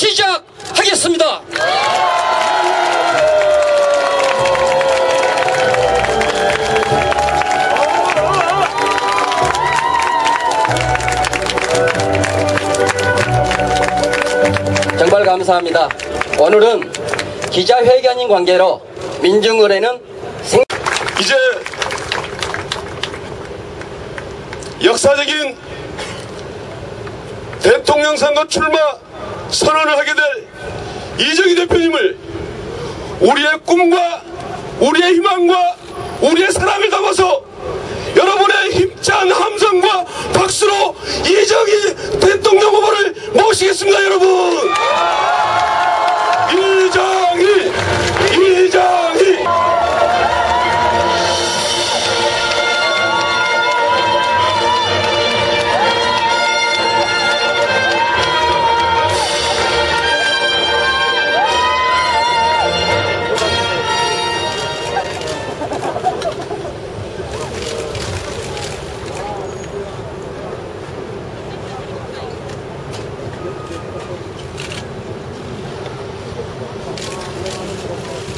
시작하겠습니다. 정말 감사합니다. 오늘은 기자회견인 관계로 민중의례는 이제 역사적인 대통령 선거 출마 선언을 하게 될 이정희 대표님을 우리의 꿈과 우리의 희망과 우리의 사랑을 담아서 여러분의 힘찬 함성과 박수로 이정희 대통령 후보를 모시겠습니다. 여러분, 이정희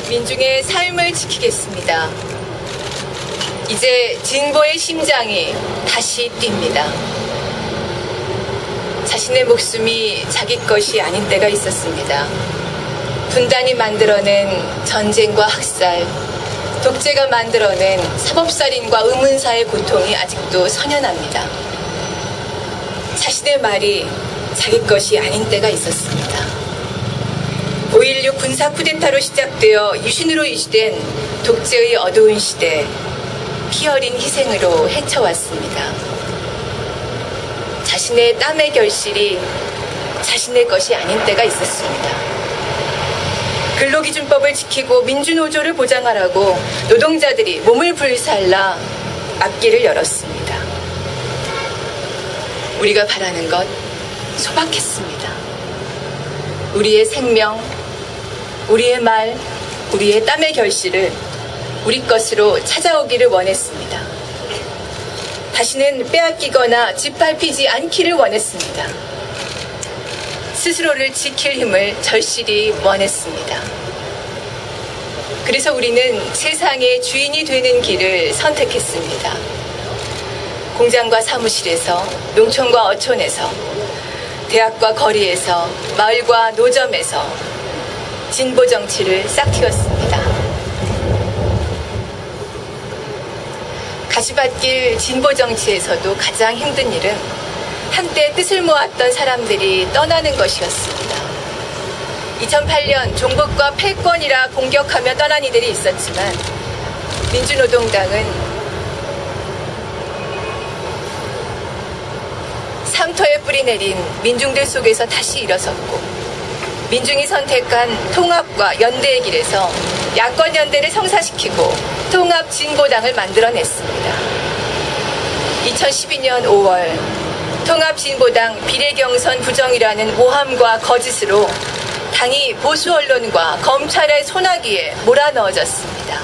민중의 삶을 지키겠습니다. 이제 진보의 심장이 다시 뜁니다. 자신의 목숨이 자기 것이 아닌 때가 있었습니다. 분단이 만들어낸 전쟁과 학살, 독재가 만들어낸 사법살인과 의문사의 고통이 아직도 선연합니다. 자신의 말이 자기 것이 아닌 때가 있었습니다. 5.16 군사 쿠데타로 시작되어 유신으로 유지된 독재의 어두운 시대, 피 어린 희생으로 헤쳐왔습니다. 자신의 땀의 결실이 자신의 것이 아닌 때가 있었습니다. 근로기준법을 지키고 민주노조를 보장하라고 노동자들이 몸을 불살라 앞길을 열었습니다. 우리가 바라는 것 소박했습니다. 우리의 생명, 우리의 말, 우리의 땀의 결실을 우리 것으로 찾아오기를 원했습니다. 다시는 빼앗기거나 짓밟히지 않기를 원했습니다. 스스로를 지킬 힘을 절실히 원했습니다. 그래서 우리는 세상의 주인이 되는 길을 선택했습니다. 공장과 사무실에서, 농촌과 어촌에서, 대학과 거리에서, 마을과 노점에서 진보 정치를 싹틔웠습니다. 가시밭길 진보 정치에서도 가장 힘든 일은 한때 뜻을 모았던 사람들이 떠나는 것이었습니다. 2008년 종북과 패권이라 공격하며 떠난 이들이 있었지만 민주노동당은 삼터에 뿌리 내린 민중들 속에서 다시 일어섰고 민중이 선택한 통합과 연대의 길에서 야권연대를 성사시키고 통합진보당을 만들어냈습니다. 2012년 5월 통합진보당 비례경선 부정이라는 모함과 거짓으로 당이 보수 언론과 검찰의 소나기에 몰아넣어졌습니다.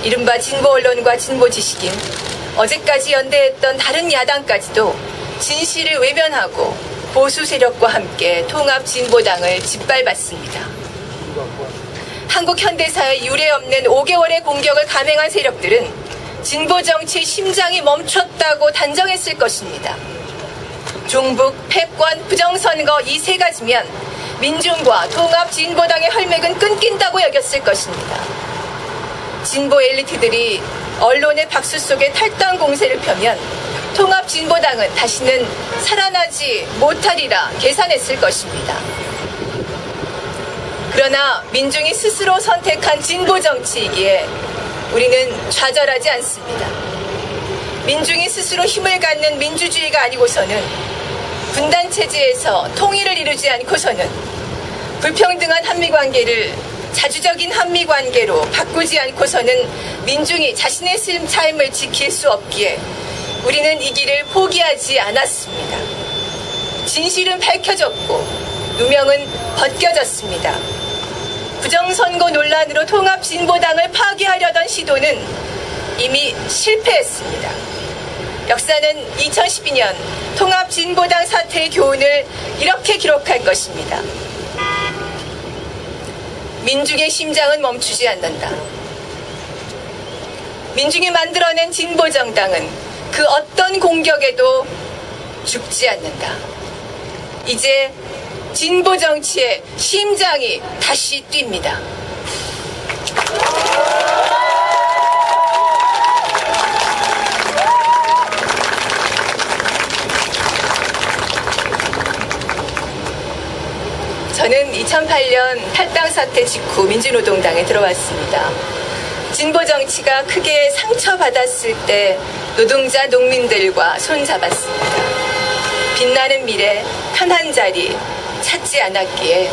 이른바 진보 언론과 진보 지식인, 어제까지 연대했던 다른 야당까지도 진실을 외면하고 보수 세력과 함께 통합진보당을 짓밟았습니다. 한국 현대사의 유례없는 5개월의 공격을 감행한 세력들은 진보 정치의 심장이 멈췄다고 단정했을 것입니다. 종북, 패권, 부정선거 이 세 가지면 민중과 통합진보당의 혈맥은 끊긴다고 여겼을 것입니다. 진보 엘리트들이 언론의 박수 속에 탈당 공세를 펴면 통합진보당은 다시는 살아나지 못하리라 계산했을 것입니다. 그러나 민중이 스스로 선택한 진보 정치이기에 우리는 좌절하지 않습니다. 민중이 스스로 힘을 갖는 민주주의가 아니고서는, 분단체제에서 통일을 이루지 않고서는, 불평등한 한미관계를 자주적인 한미관계로 바꾸지 않고서는 민중이 자신의 삶을 지킬 수 없기에 우리는 이 길을 포기하지 않았습니다. 진실은 밝혀졌고 누명은 벗겨졌습니다. 부정선거 논란으로 통합진보당을 파괴하려던 시도는 이미 실패했습니다. 역사는 2012년 통합진보당 사태의 교훈을 이렇게 기록할 것입니다. 민중의 심장은 멈추지 않는다. 민중이 만들어낸 진보정당은 그 어떤 공격에도 죽지 않는다. 이제 진보정치의 심장이 다시 뜁니다. 저는 2008년 탈당 사태 직후 민주노동당에 들어왔습니다. 진보 정치가 크게 상처받았을 때 노동자 농민들과 손잡았습니다. 빛나는 미래, 편한 자리 찾지 않았기에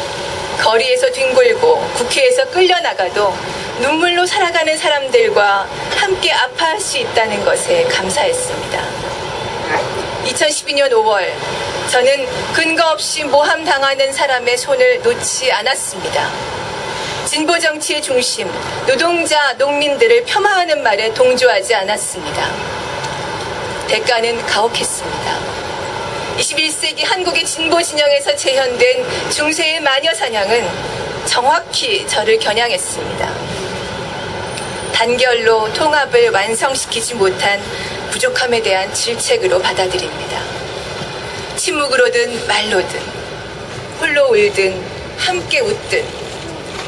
거리에서 뒹굴고 국회에서 끌려나가도 눈물로 살아가는 사람들과 함께 아파할 수 있다는 것에 감사했습니다. 2012년 5월 저는 근거 없이 모함당하는 사람의 손을 놓지 않았습니다. 진보 정치의 중심, 노동자, 농민들을 폄하하는 말에 동조하지 않았습니다. 대가는 가혹했습니다. 21세기 한국의 진보 진영에서 재현된 중세의 마녀 사냥은 정확히 저를 겨냥했습니다. 단결로 통합을 완성시키지 못한 부족함에 대한 질책으로 받아들입니다. 침묵으로든 말로든 홀로 울든 함께 웃든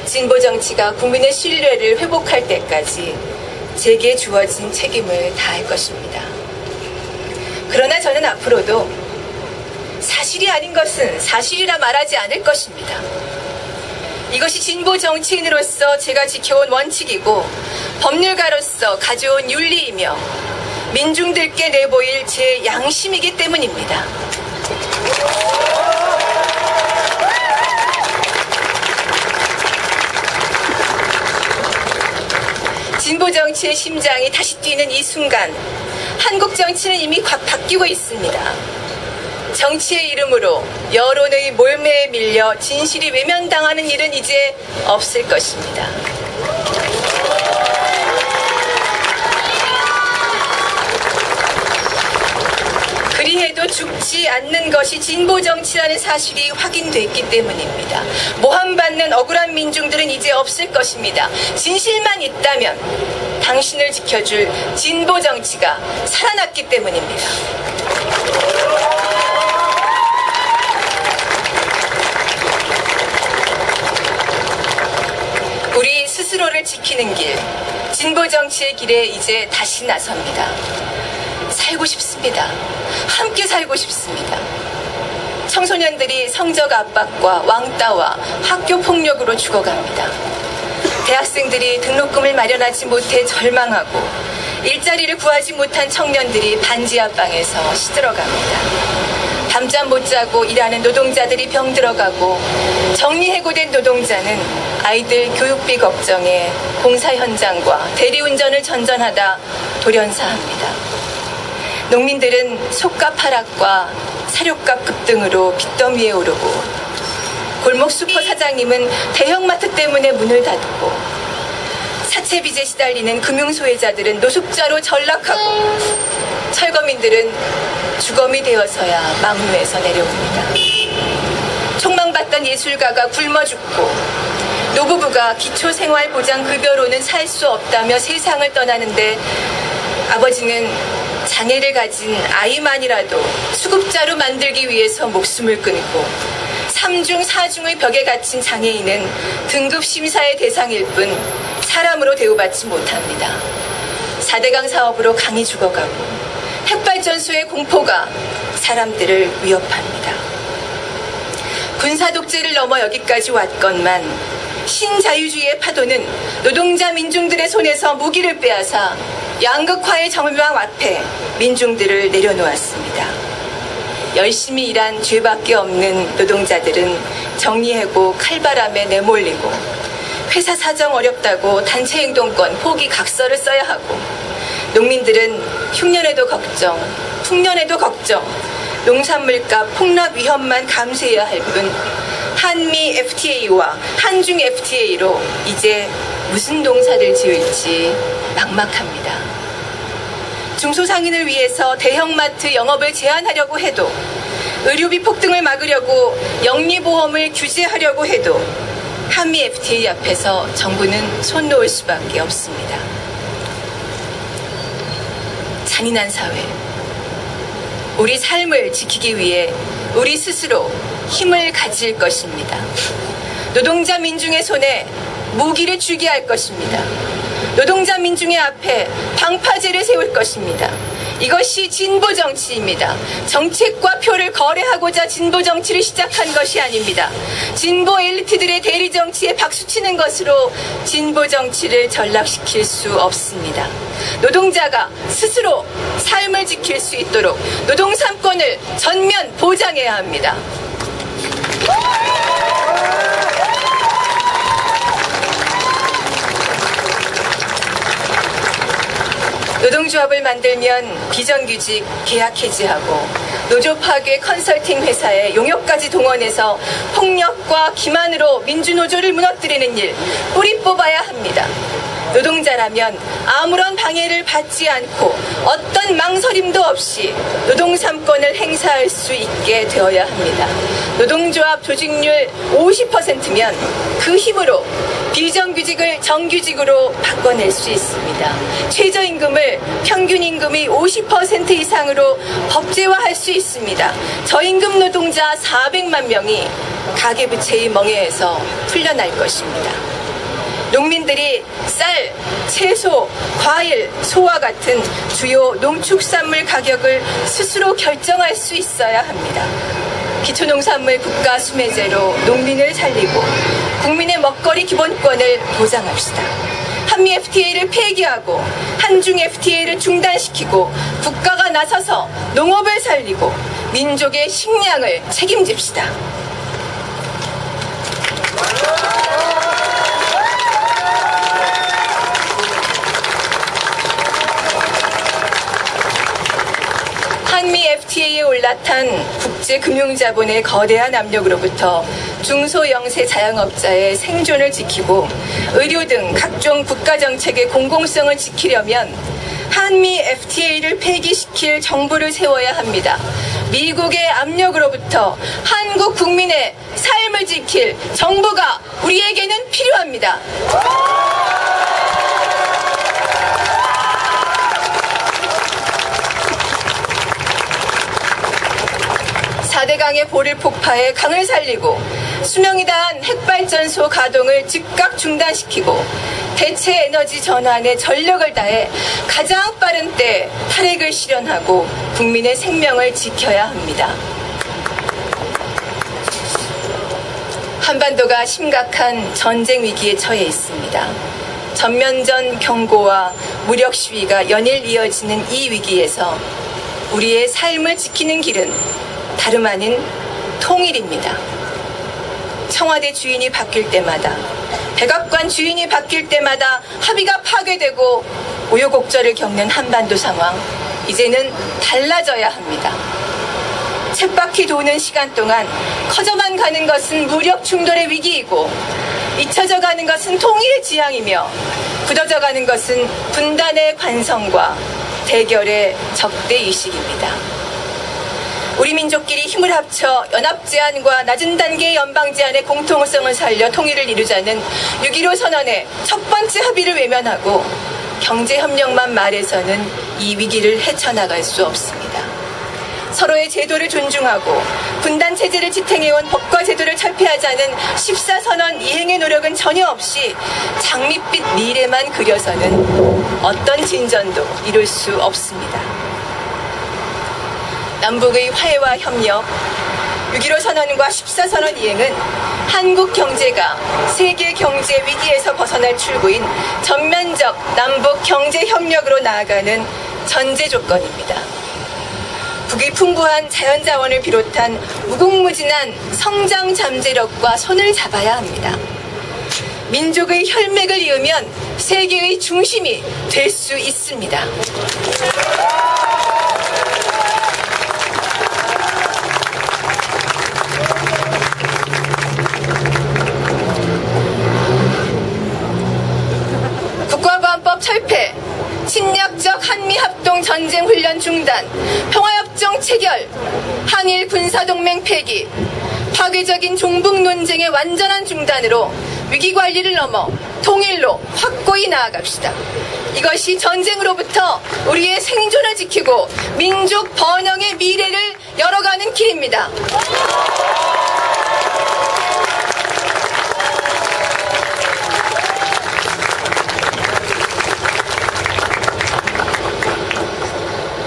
진보 정치가 국민의 신뢰를 회복할 때까지 제게 주어진 책임을 다할 것입니다. 그러나 저는 앞으로도 사실이 아닌 것은 사실이라 말하지 않을 것입니다. 이것이 진보 정치인으로서 제가 지켜온 원칙이고 법률가로서 가져온 윤리이며 민중들께 내보일 제 양심이기 때문입니다. 진보 정치의 심장이 다시 뛰는 이 순간 한국 정치는 이미 바뀌고 있습니다. 정치의 이름으로 여론의 몰매에 밀려 진실이 외면당하는 일은 이제 없을 것입니다. 그리해도 죽지 않는 것이 진보 정치라는 사실이 확인됐기 때문입니다. 모함받는 억울한 민중들은 이제 없을 것입니다. 진실만 있다면 당신을 지켜줄 진보 정치가 살아났기 때문입니다. 우리 스스로를 지키는 길, 진보 정치의 길에 이제 다시 나섭니다. 살고 싶습니다. 함께 살고 싶습니다. 청소년들이 성적 압박과 왕따와 학교 폭력으로 죽어갑니다. 대학생들이 등록금을 마련하지 못해 절망하고 일자리를 구하지 못한 청년들이 반지 앞방에서 시들어갑니다. 밤잠 못 자고 일하는 노동자들이 병들어가고 정리해고된 노동자는 아이들 교육비 걱정에 공사 현장과 대리운전을 전전하다 돌연사합니다. 농민들은 속값 하락과 사료값 급등으로 빚더미에 오르고 골목 슈퍼 사장님은 대형마트 때문에 문을 닫고 사채빚에 시달리는 금융소외자들은 노숙자로 전락하고 철거민들은 주검이 되어서야 망루에서 내려옵니다. 촉망받던 예술가가 굶어 죽고 노부부가 기초생활보장급여로는 살 수 없다며 세상을 떠나는데 아버지는 장애를 가진 아이만이라도 수급자로 만들기 위해서 목숨을 끊고 3중 4중의 벽에 갇힌 장애인은 등급 심사의 대상일 뿐 사람으로 대우받지 못합니다. 4대강 사업으로 강이 죽어가고 핵발전소의 공포가 사람들을 위협합니다. 군사독재를 넘어 여기까지 왔건만 신자유주의의 파도는 노동자 민중들의 손에서 무기를 빼앗아 양극화의 정명 앞에 민중들을 내려놓았습니다. 열심히 일한 죄밖에 없는 노동자들은 정리해고 칼바람에 내몰리고 회사 사정 어렵다고 단체행동권 포기 각서를 써야 하고 농민들은 흉년에도 걱정, 풍년에도 걱정, 농산물값 폭락 위험만 감수해야 할 뿐 한미 FTA와 한중 FTA로 이제 무슨 농사를 지을지 막막합니다. 중소상인을 위해서 대형마트 영업을 제한하려고 해도, 의료비 폭등을 막으려고 영리보험을 규제하려고 해도 한미 FTA 앞에서 정부는 손 놓을 수밖에 없습니다. 잔인한 사회, 우리 삶을 지키기 위해 우리 스스로 힘을 가질 것입니다. 노동자 민중의 손에 무기를 쥐게 할 것입니다. 노동자 민중의 앞에 방파제를 세울 것입니다. 이것이 진보 정치입니다. 정책과 표를 거래하고자 진보 정치를 시작한 것이 아닙니다. 진보 엘리트들의 대리 정치에 박수치는 것으로 진보 정치를 전락시킬 수 없습니다. 노동자가 스스로 삶을 지킬 수 있도록 노동 3권을 전면 보장해야 합니다. 노동조합을 만들면 비정규직 계약 해지하고 노조 파괴 컨설팅 회사에 용역까지 동원해서 폭력과 기만으로 민주노조를 무너뜨리는 일 뿌리 뽑아야 합니다. 노동자라면 아무런 방해를 받지 않고 어떤 망설임도 없이 노동 3권을 행사할 수 있게 되어야 합니다. 노동조합 조직률 50%면 그 힘으로 비정규직을 정규직으로 바꿔낼 수 있습니다. 최저임금을 평균임금의 50% 이상으로 법제화할 수 있습니다. 저임금 노동자 400만 명이 가계부채의 멍에에서 풀려날 것입니다. 농민들이 쌀, 채소, 과일, 소와 같은 주요 농축산물 가격을 스스로 결정할 수 있어야 합니다. 기초농산물 국가수매제로 농민을 살리고 국민의 먹거리 기본권을 보장합시다. 한미 FTA를 폐기하고 한중 FTA를 중단시키고 국가가 나서서 농업을 살리고 민족의 식량을 책임집시다. 한미 FTA에 올라탄 국제금융자본의 거대한 압력으로부터 중소영세 자영업자의 생존을 지키고 의료 등 각종 국가정책의 공공성을 지키려면 한미 FTA를 폐기시킬 정부를 세워야 합니다. 미국의 압력으로부터 한국 국민의 삶을 지킬 정부가 우리에게는 필요합니다. 4대강의 볼을 폭파해 강을 살리고 수명이 다한 핵발전소 가동을 즉각 중단시키고 대체 에너지 전환에 전력을 다해 가장 빠른 때 탈핵을 실현하고 국민의 생명을 지켜야 합니다. 한반도가 심각한 전쟁 위기에 처해 있습니다. 전면전 경고와 무력 시위가 연일 이어지는 이 위기에서 우리의 삶을 지키는 길은 다름 아닌 통일입니다. 청와대 주인이 바뀔 때마다, 백악관 주인이 바뀔 때마다 합의가 파괴되고 우여곡절을 겪는 한반도 상황, 이제는 달라져야 합니다. 쳇바퀴 도는 시간 동안 커져만 가는 것은 무력 충돌의 위기이고 잊혀져 가는 것은 통일의 지향이며 굳어져 가는 것은 분단의 관성과 대결의 적대의식입니다. 우리 민족끼리 힘을 합쳐 연합제안과 낮은 단계의 연방제안의 공통성을 살려 통일을 이루자는 6.15 선언의 첫 번째 합의를 외면하고 경제협력만 말해서는 이 위기를 헤쳐나갈 수 없습니다. 서로의 제도를 존중하고 분단체제를 지탱해온 법과 제도를 철폐하자는 14선언 이행의 노력은 전혀 없이 장밋빛 미래만 그려서는 어떤 진전도 이룰 수 없습니다. 남북의 화해와 협력, 6.15 선언과 14선언 이행은 한국 경제가 세계 경제 위기에서 벗어날 출구인 전면적 남북 경제 협력으로 나아가는 전제 조건입니다. 북의 풍부한 자연자원을 비롯한 무궁무진한 성장 잠재력과 손을 잡아야 합니다. 민족의 혈맥을 이으면 세계의 중심이 될 수 있습니다. 국가보안법 철폐, 침략적 한미합동 전쟁 전쟁훈련 중단, 평화협정 체결, 한일 군사동맹 폐기, 파괴적인 종북 논쟁의 완전한 중단으로 위기관리를 넘어 통일로 확고히 나아갑시다. 이것이 전쟁으로부터 우리의 생존을 지키고 민족 번영의 미래를 열어가는 길입니다.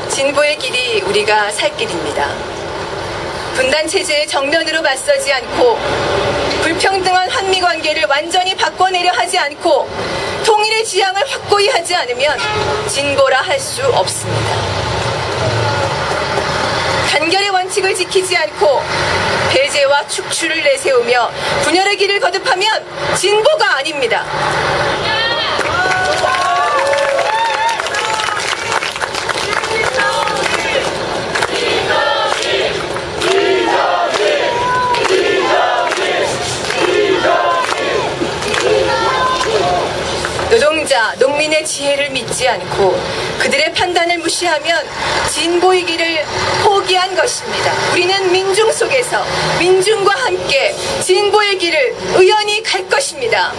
진보의 길이 우리가 살 길입니다. 분단체제에 정면으로 맞서지 않고 불평등한 한미관계를 완전히 바꿔내려 하지 않고 통일의 지향을 확고히 하지 않으면 진보라 할 수 없습니다. 단결의 원칙을 지키지 않고 배제와 축출을 내세우며 분열의 길을 거듭하면 진보가 아닙니다. 노동자, 농민의 지혜를 믿지 않고 그들의 판단을 무시하면 진보의 길을 포기한 것입니다. 우리는 민중 속에서 민중과 함께 진보의 길을 의연히 갈 것입니다.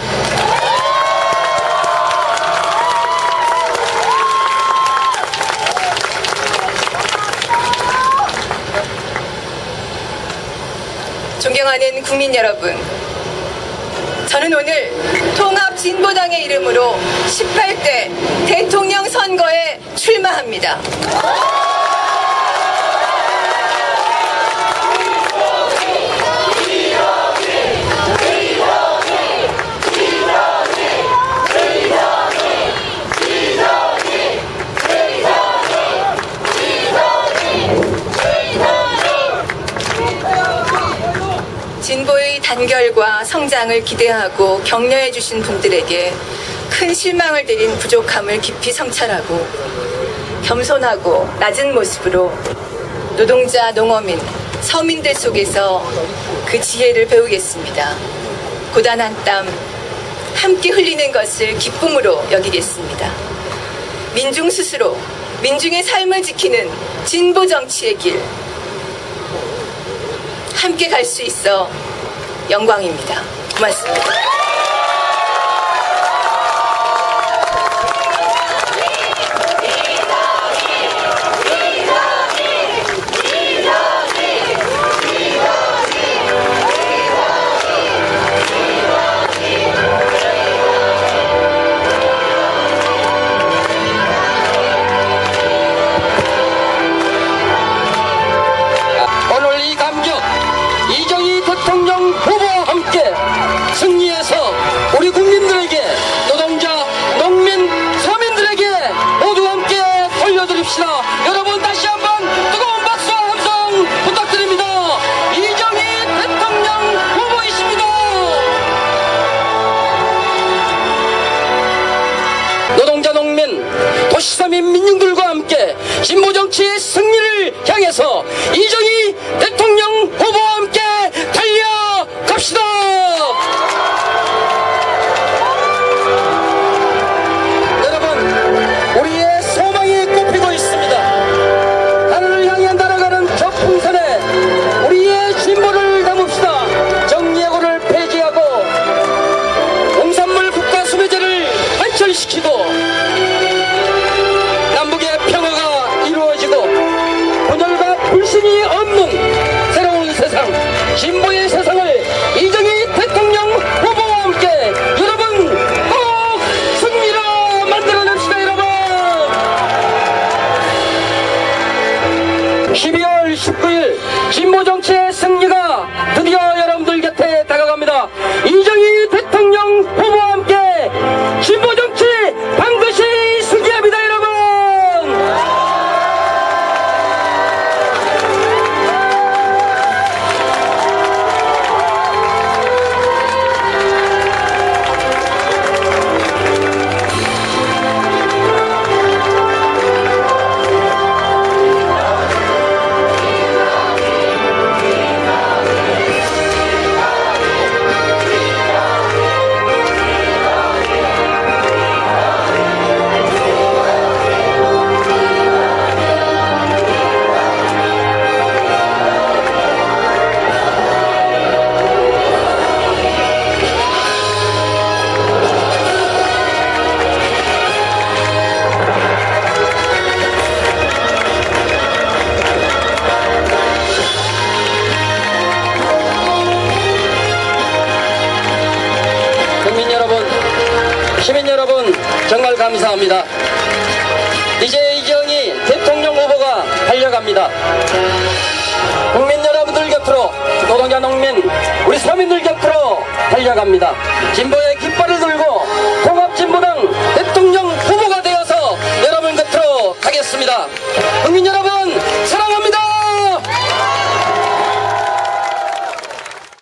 존경하는 국민 여러분, 저는 오늘 통합진보당의 이름으로 18대 대통령 선거에 출마합니다. 진보의 단결과 성장을 기대하고 격려해 주신 분들에게 큰 실망을 드린 부족함을 깊이 성찰하고 겸손하고 낮은 모습으로 노동자, 농어민, 서민들 속에서 그 지혜를 배우겠습니다. 고단한 땀 함께 흘리는 것을 기쁨으로 여기겠습니다. 민중 스스로 민중의 삶을 지키는 진보 정치의 길 함께 갈 수 있어 영광입니다. 고맙습니다. 오늘 이 감격 이정희 대통령 후보와 함께 승리의 감사합니다. 이제 이정희 대통령 후보가 달려갑니다. 국민 여러분들 곁으로, 노동자 농민 우리 서민들 곁으로 달려갑니다. 진보의